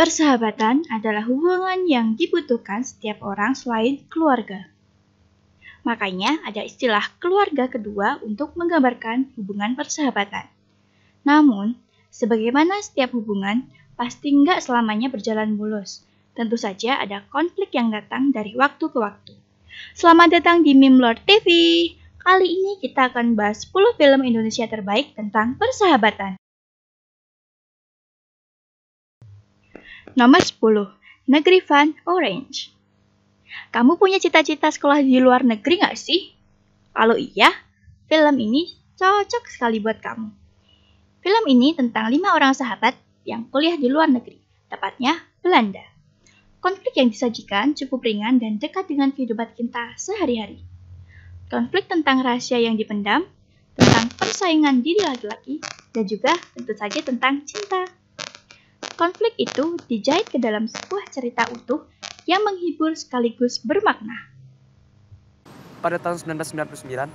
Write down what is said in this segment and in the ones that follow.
Persahabatan adalah hubungan yang dibutuhkan setiap orang selain keluarga. Makanya ada istilah keluarga kedua untuk menggambarkan hubungan persahabatan. Namun, sebagaimana setiap hubungan, pasti nggak selamanya berjalan mulus. Tentu saja ada konflik yang datang dari waktu ke waktu. Selamat datang di Meme Lord TV. Kali ini kita akan bahas 10 film Indonesia terbaik tentang persahabatan. Nomor 10, Negeri Fun Orange. Kamu punya cita-cita sekolah di luar negeri nggak sih? Kalau iya, film ini cocok sekali buat kamu. Film ini tentang 5 orang sahabat yang kuliah di luar negeri, tepatnya Belanda. Konflik yang disajikan cukup ringan dan dekat dengan kehidupan kita sehari-hari. Konflik tentang rahasia yang dipendam, tentang persaingan diri laki-laki, dan juga tentu saja tentang cinta. Konflik itu dijahit ke dalam sebuah cerita utuh yang menghibur sekaligus bermakna. Pada tahun 1999,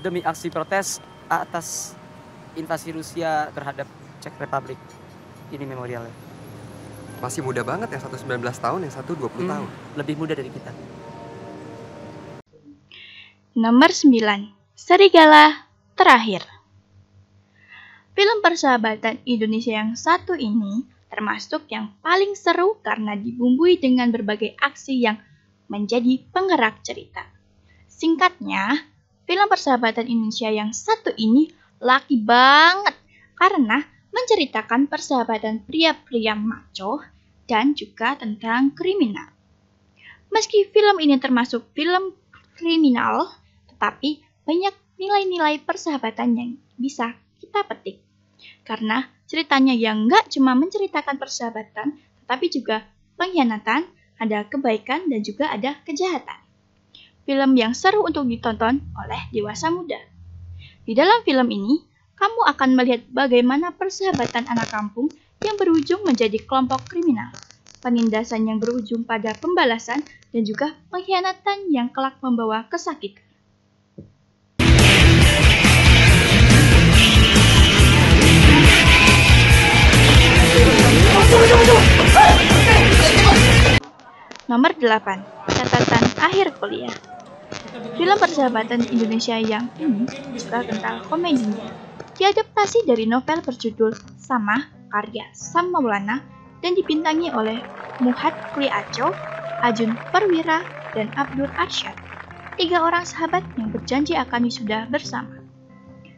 demi aksi protes atas invasi Rusia terhadap Czech Republic, ini memorialnya. Masih muda banget, yang satu 19 tahun, yang satu 20 tahun. Lebih muda dari kita. Nomor 9, Serigala Terakhir. Film persahabatan Indonesia yang satu ini termasuk yang paling seru karena dibumbui dengan berbagai aksi yang menjadi penggerak cerita. Singkatnya, film persahabatan Indonesia yang satu ini laki banget karena menceritakan persahabatan pria-pria macho dan juga tentang kriminal. Meski film ini termasuk film kriminal, tetapi banyak nilai-nilai persahabatan yang bisa kita petik. Karena ceritanya yang nggak cuma menceritakan persahabatan, tetapi juga pengkhianatan, ada kebaikan, dan juga ada kejahatan. Film yang seru untuk ditonton oleh dewasa muda. Di dalam film ini, kamu akan melihat bagaimana persahabatan anak kampung yang berujung menjadi kelompok kriminal, penindasan yang berujung pada pembalasan, dan juga pengkhianatan yang kelak membawa kesakitan. Nomor 8, Catatan Akhir Kuliah. Film persahabatan Indonesia yang ini juga kental komedinya. Diadaptasi dari novel berjudul Sama karya Sam Maulana dan dibintangi oleh Muhammad Kli Aco, Ajun Perwira, dan Abdul Arsyad. 3 orang sahabat yang berjanji akan wisuda bersama.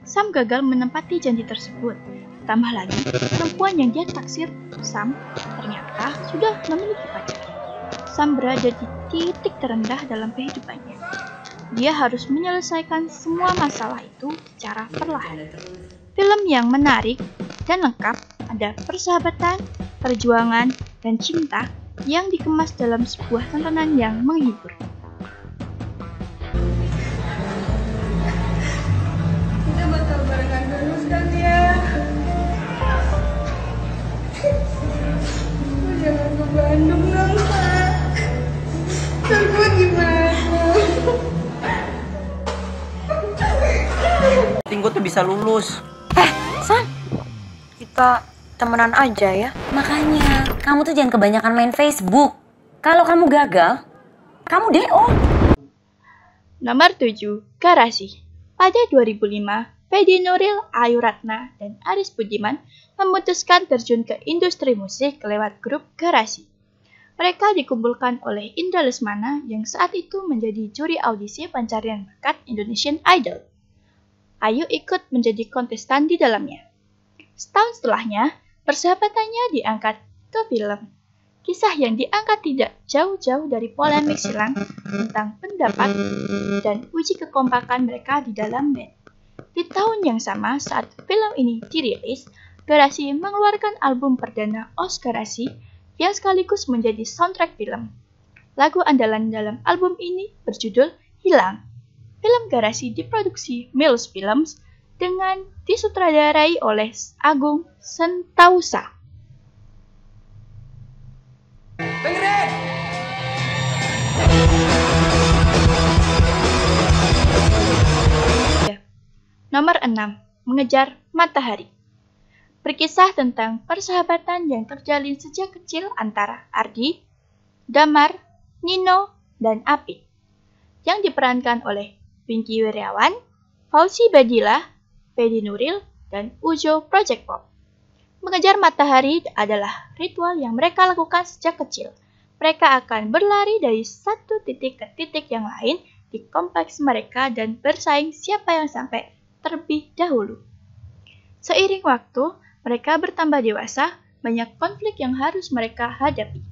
Sam gagal menepati janji tersebut. Tambah lagi, perempuan yang dia taksir Sam ternyata sudah memiliki pacar. Sam berada di titik terendah dalam kehidupannya. Dia harus menyelesaikan semua masalah itu secara perlahan. Film yang menarik dan lengkap, ada persahabatan, perjuangan, dan cinta yang dikemas dalam sebuah tontonan yang menghibur. Kita bakal barengan terus kan ya? Lu jangan ke Bandung dong, Pak. Ntar gue gimana? Tinggu tuh bisa lulus. San, kita temenan aja ya. Makanya, kamu tuh jangan kebanyakan main Facebook. Kalau kamu gagal, kamu DO. Nomor 7, Garasi. Pada 2005, Fedi Nuril, Ayu Ratna, dan Aris Budiman memutuskan terjun ke industri musik lewat grup Garasi. Mereka dikumpulkan oleh Indra Lesmana yang saat itu menjadi juri audisi pencarian bakat Indonesian Idol. Ayu ikut menjadi kontestan di dalamnya. Setahun setelahnya, persahabatannya diangkat ke film. Kisah yang diangkat tidak jauh-jauh dari polemik silang tentang pendapat dan uji kekompakan mereka di dalam band. Di tahun yang sama saat film ini dirilis, Garasi mengeluarkan album perdana Osgarasi yang sekaligus menjadi soundtrack film. Lagu andalan dalam album ini berjudul Hilang. Film Garasi diproduksi Mills Films dengan disutradarai oleh Agung Sentausa. Nomor 6, Mengejar Matahari. berkisah tentang persahabatan yang terjalin sejak kecil antara Ardi, Damar, Nino, dan Apit, yang diperankan oleh Wingky Wiryawan, Fauzi Badillah, Fedi Nuril, dan Ujo Project Pop. Mengejar matahari adalah ritual yang mereka lakukan sejak kecil. Mereka akan berlari dari satu titik ke titik yang lain di kompleks mereka dan bersaing siapa yang sampai terlebih dahulu. Seiring waktu, mereka bertambah dewasa, banyak konflik yang harus mereka hadapi.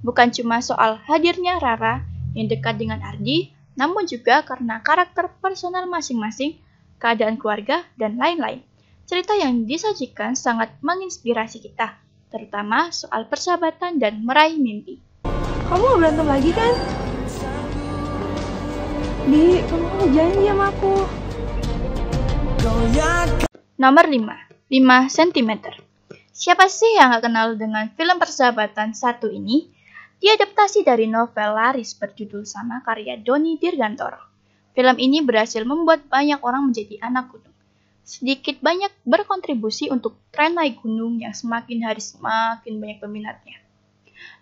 Bukan cuma soal hadirnya Rara yang dekat dengan Ardi, namun juga karena karakter personal masing-masing, keadaan keluarga, dan lain-lain. Cerita yang disajikan sangat menginspirasi kita, terutama soal persahabatan dan meraih mimpi. Kamu gak berantem lagi kan? Bi, kamu janji sama aku. Nomor 5. 5 cm. Siapa sih yang gak kenal dengan film persahabatan satu ini? Diadaptasi dari novel laris berjudul sama karya Doni Dirgantoro. Film ini berhasil membuat banyak orang menjadi anak gunung. Sedikit banyak berkontribusi untuk tren naik gunung yang semakin hari semakin banyak peminatnya.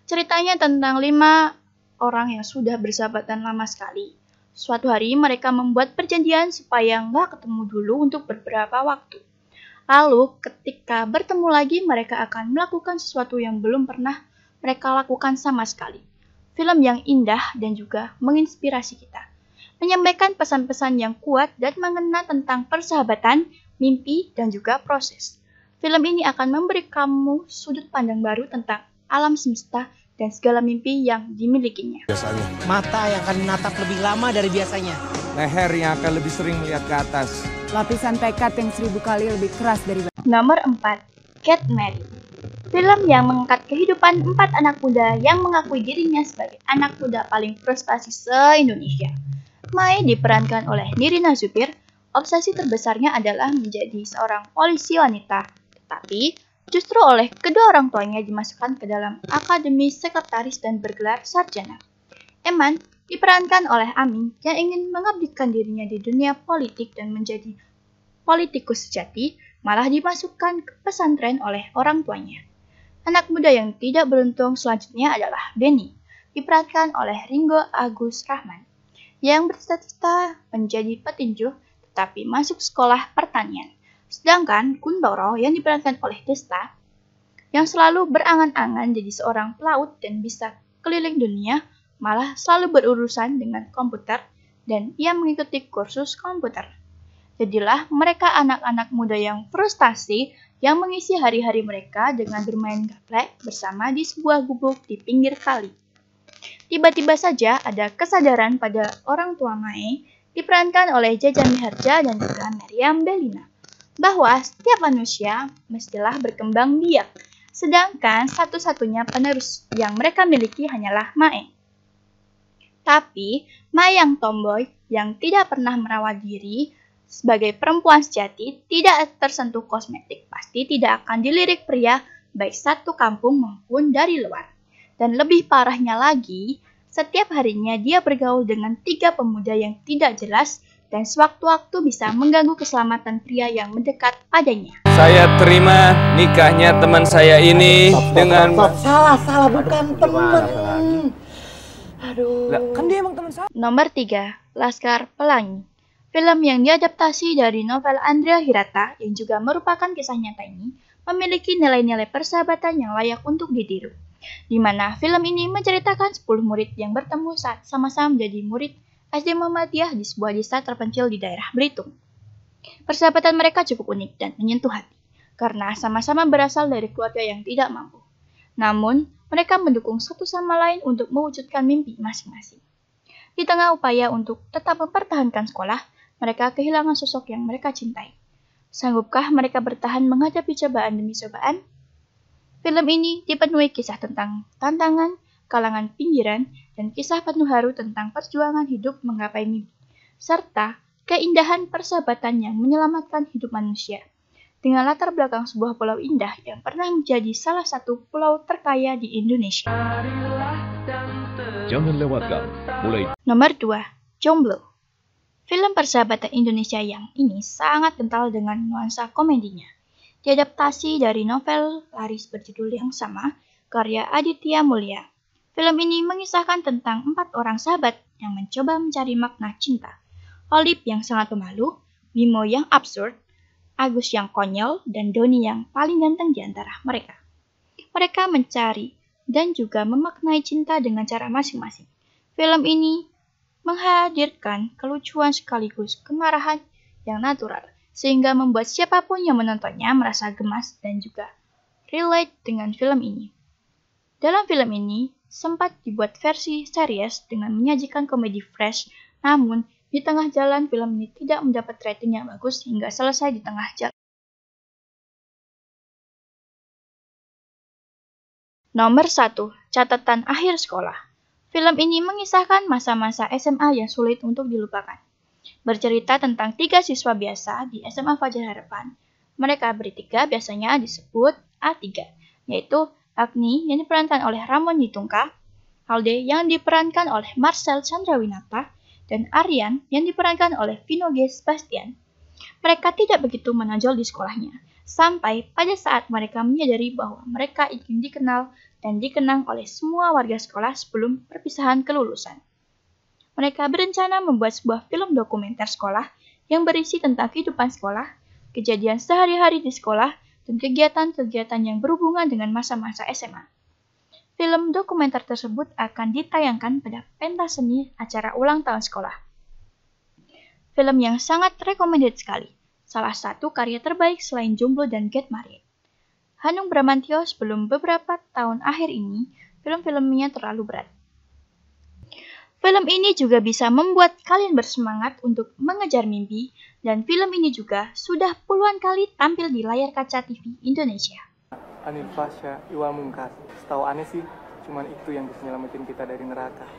Ceritanya tentang 5 orang yang sudah bersahabatan lama sekali. Suatu hari mereka membuat perjanjian supaya nggak ketemu dulu untuk beberapa waktu. Lalu ketika bertemu lagi mereka akan melakukan sesuatu yang belum pernah mereka lakukan sama sekali. Film yang indah dan juga menginspirasi kita. Menyampaikan pesan-pesan yang kuat dan mengena tentang persahabatan, mimpi, dan juga proses. Film ini akan memberi kamu sudut pandang baru tentang alam semesta dan segala mimpi yang dimilikinya. Mata yang akan menatap lebih lama dari biasanya. Leher yang akan lebih sering melihat ke atas. Lapisan tekad yang 1000 kali lebih keras dari... Nomor 4. Get Married. Film yang mengangkat kehidupan 4 anak muda yang mengakui dirinya sebagai anak muda paling frustasi se-Indonesia. Mai diperankan oleh Nirina Zubir. Obsesi terbesarnya adalah menjadi seorang polisi wanita, tetapi justru oleh kedua orang tuanya dimasukkan ke dalam akademi sekretaris dan bergelar sarjana. Eman diperankan oleh Amin yang ingin mengabdikan dirinya di dunia politik dan menjadi politikus sejati, malah dimasukkan ke pesantren oleh orang tuanya. Anak muda yang tidak beruntung selanjutnya adalah Benny, diperankan oleh Ringo Agus Rahman, yang bercita-cita menjadi petinju tetapi masuk sekolah pertanian. Sedangkan Kuntoro yang diperankan oleh Desta yang selalu berangan-angan jadi seorang pelaut dan bisa keliling dunia malah selalu berurusan dengan komputer dan ia mengikuti kursus komputer. Jadilah mereka anak-anak muda yang frustasi yang mengisi hari-hari mereka dengan bermain gaplek bersama di sebuah gubuk di pinggir kali. Tiba-tiba saja ada kesadaran pada orang tua Mae, diperankan oleh Jaja Miharja dan juga Meriam Bellina, bahwa setiap manusia mestilah berkembang biak, sedangkan satu-satunya penerus yang mereka miliki hanyalah Mae. Tapi, Mae yang tomboy, yang tidak pernah merawat diri, sebagai perempuan sejati, tidak tersentuh kosmetik, pasti tidak akan dilirik pria, baik satu kampung maupun dari luar. Dan lebih parahnya lagi, setiap harinya dia bergaul dengan 3 pemuda yang tidak jelas dan sewaktu-waktu bisa mengganggu keselamatan pria yang mendekat padanya. Saya terima nikahnya teman saya ini dengan... Salah, bukan teman. Aduh. Lah, kan dia emang teman saya. Nomor 3. Laskar Pelangi. Film yang diadaptasi dari novel Andrea Hirata yang juga merupakan kisah nyata ini memiliki nilai-nilai persahabatan yang layak untuk ditiru. Di mana film ini menceritakan 10 murid yang bertemu saat sama-sama menjadi murid SD Muhammadiyah di sebuah desa terpencil di daerah Belitung. Persahabatan mereka cukup unik dan menyentuh hati, karena sama-sama berasal dari keluarga yang tidak mampu. Namun, mereka mendukung satu sama lain untuk mewujudkan mimpi masing-masing. Di tengah upaya untuk tetap mempertahankan sekolah, mereka kehilangan sosok yang mereka cintai. Sanggupkah mereka bertahan menghadapi cobaan demi cobaan? Film ini dipenuhi kisah tentang tantangan, kalangan pinggiran, dan kisah penuh haru tentang perjuangan hidup menggapai mimpi, serta keindahan persahabatan yang menyelamatkan hidup manusia. Dengan latar belakang sebuah pulau indah yang pernah menjadi salah satu pulau terkaya di Indonesia. Jangan lewatkan, mulai. Nomor 2. Jomblo. Film persahabatan Indonesia yang ini sangat kental dengan nuansa komedinya. diadaptasi dari novel laris berjudul yang sama, karya Aditya Mulya. Film ini mengisahkan tentang 4 orang sahabat yang mencoba mencari makna cinta. Olive yang sangat pemalu, Bimo yang absurd, Agus yang konyol, dan Doni yang paling ganteng di antara mereka. Mereka mencari dan juga memaknai cinta dengan cara masing-masing. Film ini menghadirkan kelucuan sekaligus kemarahan yang natural, sehingga membuat siapapun yang menontonnya merasa gemas dan juga relate dengan film ini. Dalam film ini, sempat dibuat versi series dengan menyajikan komedi fresh, namun di tengah jalan film ini tidak mendapat rating yang bagus hingga selesai di tengah jalan. Nomor 1. Catatan akhir sekolah. Film ini mengisahkan masa-masa SMA yang sulit untuk dilupakan. Bercerita tentang 3 siswa biasa di SMA Fajar Harapan. Mereka bertiga biasanya disebut A3, yaitu Agni yang diperankan oleh Ramon Yitungka, Alde yang diperankan oleh Marcel Chandrawinata, dan Aryan yang diperankan oleh Vino G. Sebastian. Mereka tidak begitu menonjol di sekolahnya, sampai pada saat mereka menyadari bahwa mereka ingin dikenal dan dikenang oleh semua warga sekolah sebelum perpisahan kelulusan. Mereka berencana membuat sebuah film dokumenter sekolah yang berisi tentang kehidupan sekolah, kejadian sehari-hari di sekolah, dan kegiatan-kegiatan yang berhubungan dengan masa-masa SMA. Film dokumenter tersebut akan ditayangkan pada pentas seni acara ulang tahun sekolah. Film yang sangat recommended sekali. Salah satu karya terbaik selain Jomblo dan Get Married. Hanung Bramantyo sebelum beberapa tahun akhir ini, film-filmnya terlalu berat. Film ini juga bisa membuat kalian bersemangat untuk mengejar mimpi, dan film ini juga sudah puluhan kali tampil di layar kaca TV Indonesia. Anil Fasya, Iwa Mungkas. Setahu aneh sih, cuman itu yang bisa nyelamatin kita dari neraka.